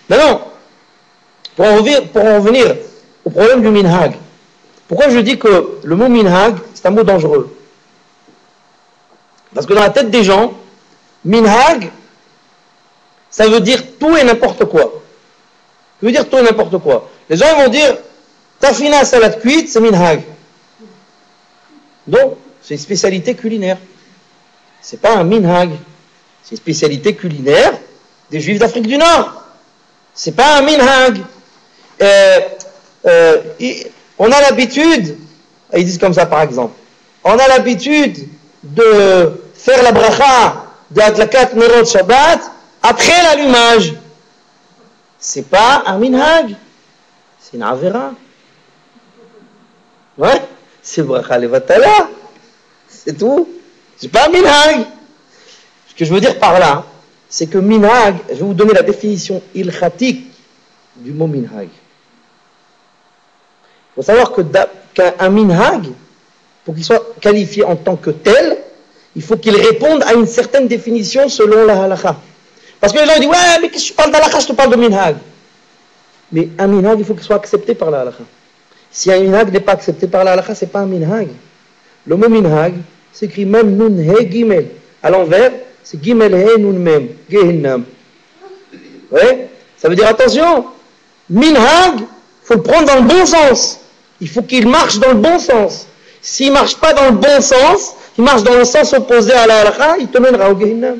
Maintenant, pour en revenir au problème du minhag, pourquoi je dis que le mot minhag, c'est un mot dangereux? Parce que dans la tête des gens, minhag, ça veut dire tout et n'importe quoi. Ça veut dire tout et n'importe quoi. Les gens vont dire, tafina salade cuite, c'est minhag. Donc, c'est une spécialité culinaire. C'est pas un minhag. C'est une spécialité culinaire des Juifs d'Afrique du Nord. C'est pas un minhag. On a l'habitude, ils disent comme ça par exemple, on a l'habitude de faire la bracha de Adlakat Nerot Shabbat après l'allumage. C'est pas un minhag, c'est une avera. Ouais, c'est bracha levatala, c'est tout. C'est pas un minhag. Ce que je veux dire par là, c'est que minhag, je vais vous donner la définition ilchatique du mot minhag. Il faut savoir qu'un minhag, pour qu'il soit qualifié en tant que tel, il faut qu'il réponde à une certaine définition selon la halakha. Parce que les gens disent, ouais, mais qu'est-ce que tu parles d'halakha, je te parle de minhag. Mais un minhag, il faut qu'il soit accepté par la halakha. Si un minhag n'est pas accepté par la halakha, ce n'est pas un minhag. Le mot minhag s'écrit même nun he gimel. À l'envers, c'est gimel he nun mem, gehinnam. Ouais, ça veut dire attention, minhag, il faut le prendre dans le bon sens. Il faut qu'il marche dans le bon sens. S'il ne marche pas dans le bon sens, il marche dans le sens opposé à la halakha, il te mènera au gehinnam.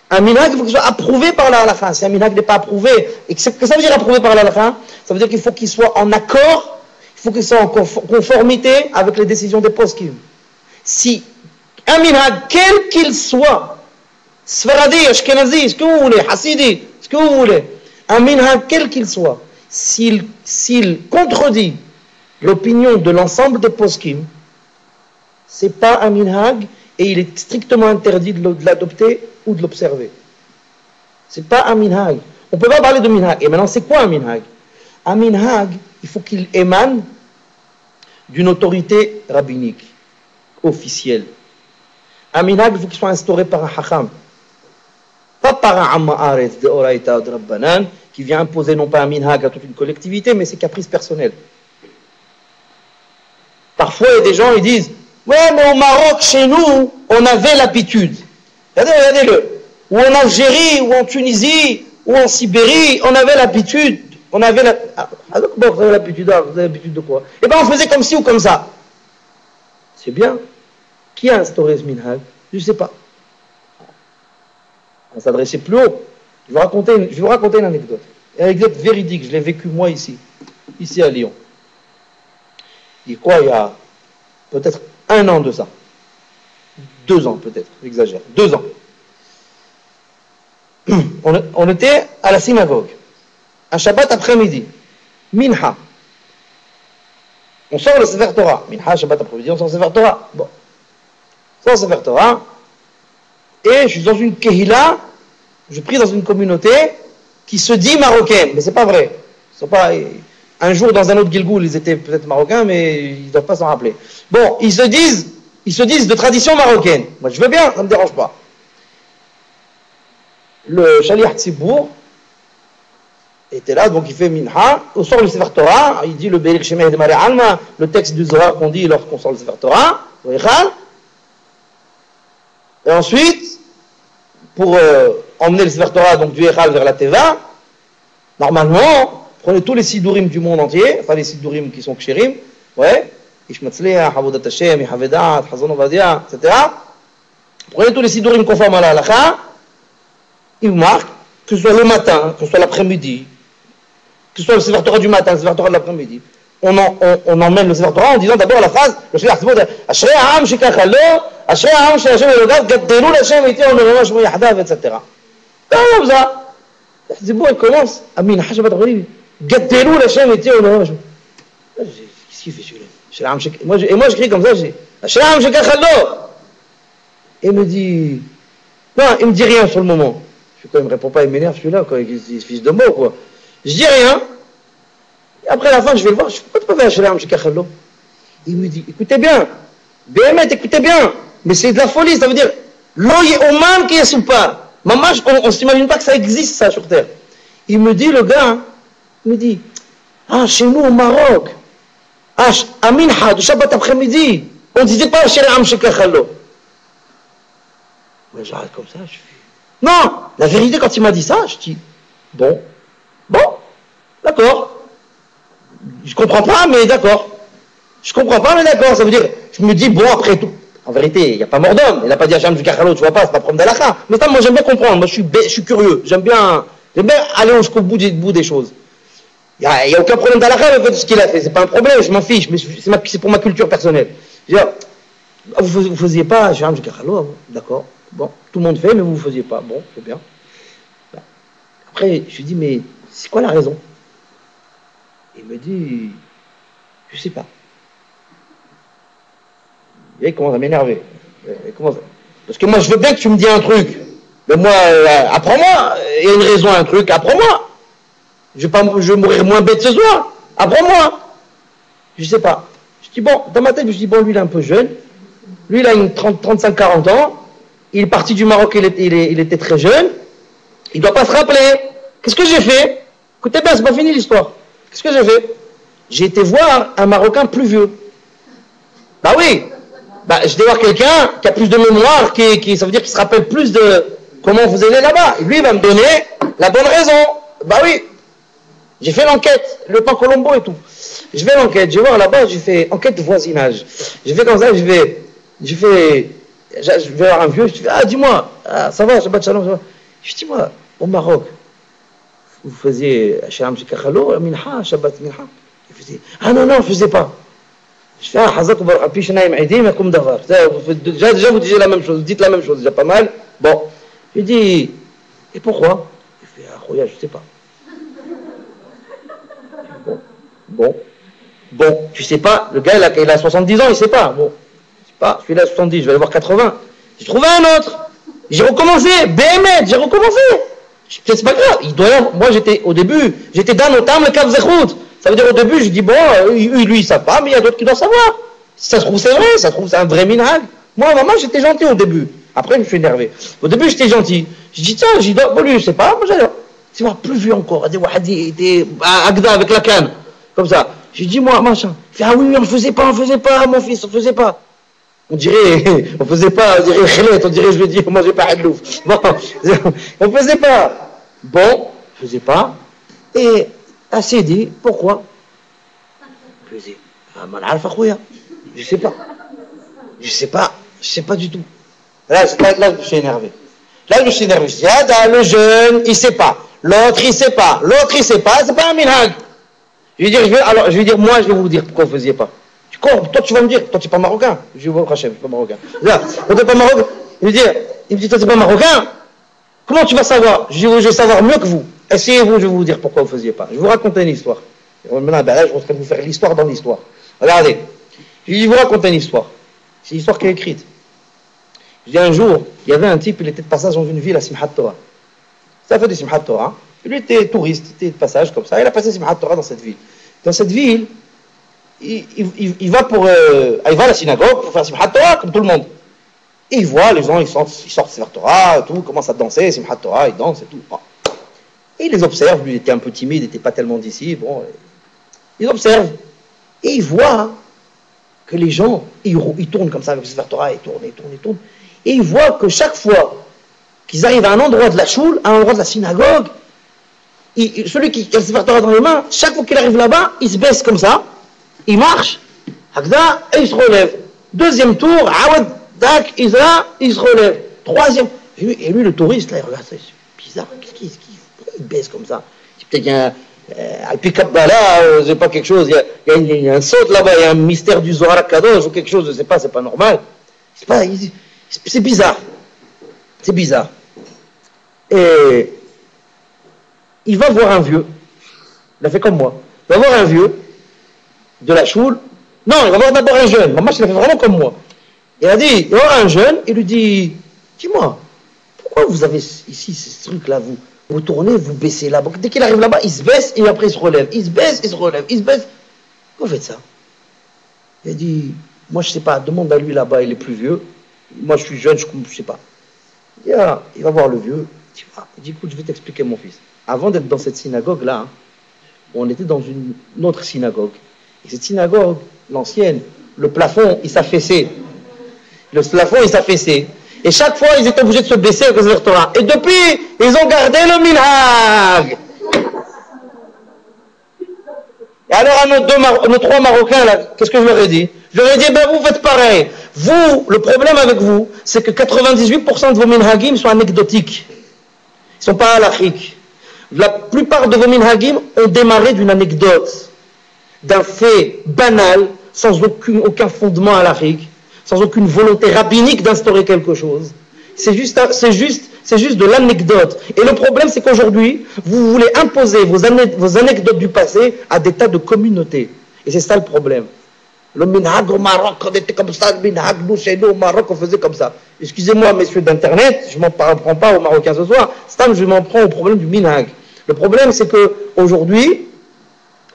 Un minhag, il faut qu'il soit approuvé par la halakha. Si un minhag n'est pas approuvé, et que ça veut dire approuvé par la halakha, ça veut dire qu'il faut qu'il soit en accord, il faut qu'il soit en conformité avec les décisions des poskim. Si un minhag, quel qu'il soit, Sfaradi, Ashkenazi, ce que vous voulez, Hassidi, ce que vous voulez, un minhag, quel qu'il soit, s'il contredit l'opinion de l'ensemble des poskim, c'est pas un minhag et il est strictement interdit de l'adopter ou de l'observer. C'est pas un minhag. On ne peut pas parler de minhag. Et maintenant, c'est quoi un minhag? Un minhag, il faut qu'il émane d'une autorité rabbinique, officielle. Un minhag, il faut qu'il soit instauré par un hacham. Pas par un amma aretz de Oraïta ou de Rabbanan, qui vient imposer non pas un minhag à toute une collectivité, mais ses caprices personnels. Parfois, il y a des gens, ils disent, ouais, mais au Maroc, chez nous, on avait l'habitude. Regardez-le. Ou en Algérie, ou en Tunisie, ou en Sibérie, on avait l'habitude. On avait la... vous avez l'habitude de quoi? Eh bien, on faisait comme ci ou comme ça. C'est bien. Qui a instauré ce minhag? Je ne sais pas. On s'adressait plus haut. Je vais vous raconter une anecdote. Une anecdote véridique, je l'ai vécu moi ici à Lyon. Il y a peut-être 1 an de ça. 2 ans peut-être, j'exagère. 2 ans. On était à la synagogue. Un Shabbat après-midi. Minha. On sort le Sefer Torah. Minha, Shabbat après-midi, on sort le Sefer Torah. Bon. On sort le Sefer Torah. Et je suis dans une kehila, je prie dans une communauté qui se dit marocaine. Mais c'est pas vrai. C'est pas... Un jour, dans un autre Gilgoul, ils étaient peut-être marocains, mais ils ne doivent pas s'en rappeler. Bon, ils se disent de tradition marocaine. Moi, je veux bien, ça ne me dérange pas. Le Shaliach Tzibour était là, donc il fait Minha, on sort le Sefer Torah, il dit le Be'er Shemeh de Mari Alma, le texte du Zohar qu'on dit lorsqu'on sort le Sefer Torah, et ensuite, pour emmener le Sefer Torah, donc du Echal vers la Teva, normalement, prenez tous les Sidurim du monde entier, enfin les Sidurim qui sont Kshirim, ouais, Ishmatzliah, Havodat Hashem, Havedat, Hazon Ovadia, etc. Prenez tous les Sidurim conformes à la halakha, ils marquent, que ce soit le matin, que ce soit l'après-midi, que ce soit le Sefer Torah du matin, le Sefer Torah de l'après-midi. On emmène le Sefer Torah en disant d'abord la phrase, le Shliach Tzibur, Ashrei ha'am shekach lo, Ashrei ha'am she'Hashem Elokav, gaddelu l'Hashem iti omerama shmo yahdav, etc. Comme ça. Tzibur, il commence, Amin, Hashabat Ghori, gaddelu l'Hashem iti omerama shmo. Qu'est-ce qu'il fait celui-là? Et moi je crie comme ça, je dis, Ashrei ha'am shekach lo. Et il me dit, non, il me dit rien sur le moment. Je ne me répond pas, il m'énerve celui-là, quoi, il se fiche de mots, quoi. Je dis rien. Et après la fin, je vais le voir, je ne peux pas faire Shalom Shekachallo. Il me dit, écoutez bien, Béhémet, écoutez bien, mais c'est de la folie, ça veut dire, l'oye oman qui est sous pas. Maman, on ne s'imagine pas que ça existe, ça, sur terre. Il me dit, le gars, il me dit, ah, chez nous au Maroc, ah, à Minha, de Shabbat après-midi, on ne disait pas Shari'am Shekachallo. Mais j'arrête comme ça, je fais. Non, la vérité, quand il m'a dit ça, je dis, bon, d'accord. Je comprends pas, mais d'accord. Je comprends pas, mais d'accord. Ça veut dire, je me dis, bon, après tout, en vérité, il n'y a pas mort d'homme. Il n'a pas dit Hacham du Kachalo, tu vois pas, c'est pas problème d'Alakha. Mais ça, moi, j'aime bien comprendre. Moi, je suis curieux. J'aime bien aller jusqu'au bout des choses. Il n'y a aucun problème d'Alakha avec ce qu'il a fait. C'est pas un problème, je m'en fiche, mais c'est pour ma culture personnelle. Je veux dire, vous ne faisiez pas Hacham du Kachalo, d'accord. Bon, tout le monde fait, mais vous ne faisiez pas. Bon, c'est bien. Après, je lui dis, mais c'est quoi la raison? Il me dit, je sais pas. Et il commence à m'énerver. Parce que moi, je veux bien que tu me dis un truc. Mais moi, apprends-moi. Il y a une raison à un truc, apprends-moi. Je vais mourir moins bête ce soir. Apprends-moi. Je sais pas. Je dis, bon, dans ma tête, je dis, bon, lui, il est un peu jeune. Lui, il a une 35-40 ans. Il est parti du Maroc, il était très jeune. Il ne doit pas se rappeler. Qu'est-ce que j'ai fait? Écoutez bien, c'est pas fini l'histoire. Qu'est-ce que j'ai fait? J'ai été voir un Marocain plus vieux. Bah oui. Bah, je vais voir quelqu'un qui a plus de mémoire, ça veut dire qu'il se rappelle plus de comment vous allez là-bas. Et lui, il va me donner la bonne raison. Bah oui. J'ai fait l'enquête, le temps Colombo et tout. Je fais l'enquête, je vais voir là-bas, j'ai fait enquête de voisinage. J'ai fait comme ça, je vais voir un vieux, je dis, ah, dis-moi, ça va, Shabbat Shalom, ça va. Je dis, dis-moi, au Maroc, vous faisiez Shari'am Shekachallo, Minha, Shabbat Minha. Il faisait, ah non, je ne faisais pas. Je fais, ah, Hazak Bar Api Shanaim Aidim, Yakum Davar. Déjà, vous disiez la même chose, vous dites la même chose, déjà pas mal. Bon, je dis, et pourquoi? Il fait, ah, Khoya, je ne sais pas. Bon, tu sais pas, le gars, il a 70 ans, il ne sait pas. Bon, je sais pas, celui-là, 70, je vais aller voir 80. J'ai trouvé un autre. J'ai recommencé, BMF, j'ai recommencé. C'est pas grave, il doit y avoir, moi au début, j'étais dans notam le Kav Zechout. Ça veut dire au début, je dis bon, lui il ne sait pas, mais il y a d'autres qui doivent savoir. Si ça se trouve c'est vrai, ça se trouve c'est un vrai minhag. Moi, maman, j'étais gentil au début. Après, je me suis énervé. Au début, j'étais gentil. Je dis tiens, bon, lui, je sais pas, moi j'allais. C'est voir plus vieux encore. Il était à Agda avec la canne. Comme ça. J'ai dit moi, machin. Il fait ah oui, on faisait pas, mon fils, on faisait pas. On dirait, on faisait pas, on dirait Khelet, on dirait, je lui dis, moi j'ai pas de louf. Bon, on faisait pas. Bon, je faisais pas. Et assez dit, pourquoi? Je faisais, je sais pas du tout. Là, je me suis énervé. Je me suis énervé. Je dis, ah, le jeune, il sait pas. L'autre, il sait pas. C'est pas un minhag. Je vais dire, moi, je vais vous dire pourquoi vous faisiez pas. Toi, tu vas me dire, toi, tu n'es pas marocain. Je vais voir Hachem, je ne suis pas marocain. Là, toi, tu n'es pas marocain. Il me dit, toi, tu n'es pas marocain. Comment tu vas savoir? Je dis, je vais savoir mieux que vous. Essayez-vous, je vais vous dire pourquoi vous ne faisiez pas. Je vais vous raconter une histoire. Maintenant, là, je suis en train de vous faire l'histoire dans l'histoire. Regardez. Je vais vous raconter une histoire. C'est une histoire qui est écrite. Je dis, un jour, il y avait un type, il était de passage dans une ville à Simchat Torah. Ça fait de Simchat Torah. Lui était touriste, il était de passage comme ça. Il a passé Simchat Torah dans cette ville. Dans cette ville, il va à la synagogue pour faire Simchat Torah comme tout le monde. Et il voit les gens, ils sortent Simchat Torah, tout, ils commencent à danser, Simchat Torah, ils dansent et tout. Et il les observe, lui il était un peu timide, il n'était pas tellement d'ici, bon, il observe. Et il voit que les gens, ils tournent comme ça avec Simchat Torah, ils tournent. Et il voit que chaque fois qu'ils arrivent à un endroit de la choule, à un endroit de la synagogue, celui qui a le Simchat Torah dans les mains, chaque fois qu'il arrive là-bas, il se baisse comme ça, il marche, Hakda, et il se relève. Deuxième tour, Awad, Dak, Isra, il se relève. Troisième. Et lui, le touriste, là, il regarde ça, c'est bizarre, pourquoi il baisse comme ça? C'est peut-être qu'il y a un pick-up là, c'est pas quelque chose, il y a un saut là-bas, il y a un mystère du Zohar Kadosh ou quelque chose, je sais pas, c'est pas normal. C'est bizarre. C'est bizarre. Et il va voir un vieux, il a fait comme moi, il va voir un vieux de la choule. Non, il va voir d'abord un jeune. Maman, il a fait vraiment comme moi. Il a dit, il va voir un jeune, il lui dit, dis-moi, pourquoi vous avez ici ce truc-là, vous tournez, vous baissez là. Dès qu'il arrive là-bas, il se baisse et après il se relève. Il se baisse, il se relève, il se baisse. Pourquoi vous faites ça? Il a dit, moi je sais pas, demande à lui là-bas, il est plus vieux. Moi je suis jeune, je sais pas. Il va voir le vieux. Il dit, écoute, je vais t'expliquer mon fils. avant d'être dans cette synagogue-là, on était dans une autre synagogue. Et cette synagogue, l'ancienne, le plafond, il s'affaissait. Le plafond, il s'affaissait. Et chaque fois, ils étaient obligés de se baisser avec le Torah. Et depuis, ils ont gardé le minhag. Et alors, à nos trois Marocains, là, qu'est-ce que je leur ai dit? Je leur ai dit, ben vous faites pareil. Vous, le problème avec vous, c'est que 98% de vos minhagim sont anecdotiques. Ils ne sont pas halachiques. La plupart de vos minhagim ont démarré d'une anecdote, d'un fait banal, sans aucun fondement halachique, sans aucune volonté rabbinique d'instaurer quelque chose. C'est juste de l'anecdote. Et le problème, c'est qu'aujourd'hui, vous voulez imposer vos anecdotes du passé à des tas de communautés. Et c'est ça le problème. Le minhag au Maroc, on était comme ça, le minhag, nous, chez nous, au Maroc, on faisait comme ça. Excusez-moi, messieurs d'Internet, je ne m'en prends pas aux Marocains ce soir, je m'en prends au problème du minhag. Le problème, c'est qu'aujourd'hui,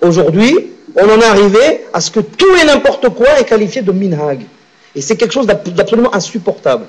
on en est arrivé à ce que tout et n'importe quoi est qualifié de minhag. Et c'est quelque chose d'absolument insupportable.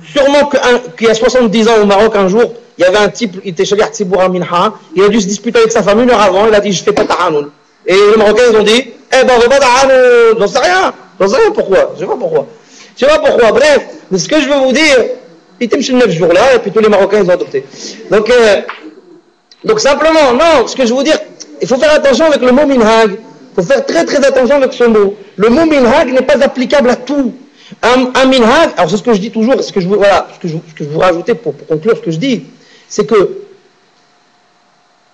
Sûrement qu'il y a 70 ans au Maroc, un jour, il y avait un type, il était Shaliach Tzibour Minha, il a dû se disputer avec sa femme 1 heure avant, il a dit, je fais pas ta'anoun. Et les Marocains, ils ont dit, eh ben, on fait pas ta'anoun. J'en sais rien pourquoi. Je sais pas pourquoi. Bref, mais ce que je veux vous dire, il était chez 9 jours là, et puis tous les Marocains, ils ont adopté. Donc simplement, non, ce que je veux vous dire, il faut faire attention avec le mot minhag. Il faut faire très très attention avec ce mot. Le mot minhag n'est pas applicable à tout. Un minhag, alors c'est ce que je dis toujours, ce que je veux rajouter pour conclure ce que je dis, c'est que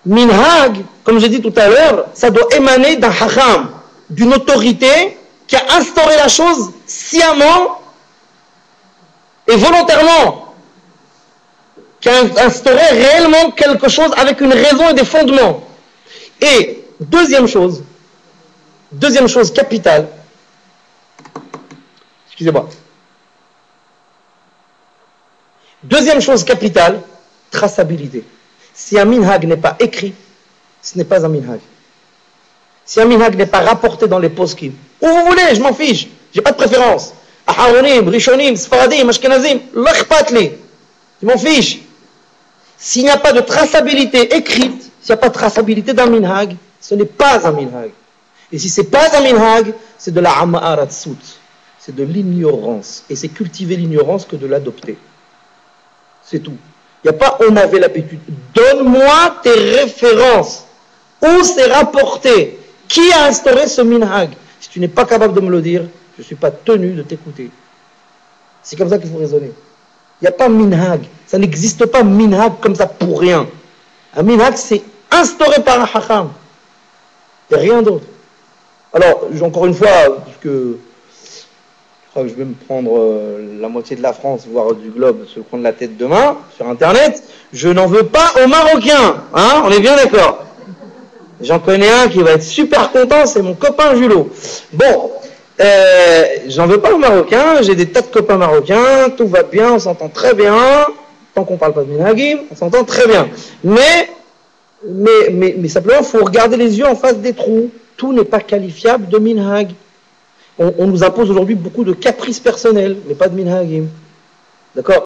minhag, comme j'ai dit tout à l'heure, ça doit émaner d'un hacham, d'une autorité qui a instauré la chose sciemment et volontairement, qui a instauré réellement quelque chose avec une raison et des fondements. Et deuxième chose capitale, excusez-moi. Deuxième chose capitale, traçabilité. Si un minhag n'est pas écrit, ce n'est pas un minhag. Si un minhag n'est pas rapporté dans les poskim, où vous voulez, je m'en fiche, j'ai pas de préférence. Aharonim, Rishonim, Sfaradim, Ashkenazim, l'achpatli, je m'en fiche. S'il n'y a pas de traçabilité écrite, s'il n'y a pas de traçabilité d'un minhag, ce n'est pas un minhag. Et si ce n'est pas un minhag, c'est de la ama'aratsut. C'est de l'ignorance. Et c'est cultiver l'ignorance que de l'adopter. C'est tout. Il n'y a pas on avait l'habitude. Donne-moi tes références. Où c'est rapporté? Qui a instauré ce minhag? Si tu n'es pas capable de me le dire, je ne suis pas tenu de t'écouter. C'est comme ça qu'il faut raisonner. Il n'y a pas minhag. Ça n'existe pas minhag comme ça pour rien. Un minhag, c'est instauré par un hacham. Il n'y a rien d'autre. Alors, encore une fois, puisque je crois que je vais me prendre la moitié de la France, voire du globe, se prendre la tête demain, sur Internet, je n'en veux pas aux Marocains. Hein, on est bien d'accord. J'en connais un qui va être super content, c'est mon copain Julot. Bon, j'en veux pas aux Marocains, j'ai des tas de copains marocains, tout va bien, on s'entend très bien, tant qu'on parle pas de minhagim, on s'entend très bien. Mais simplement, il faut regarder les yeux en face des trous. Tout n'est pas qualifiable de minhag. On nous impose aujourd'hui beaucoup de caprices personnels, mais pas de minhagim. D'accord ?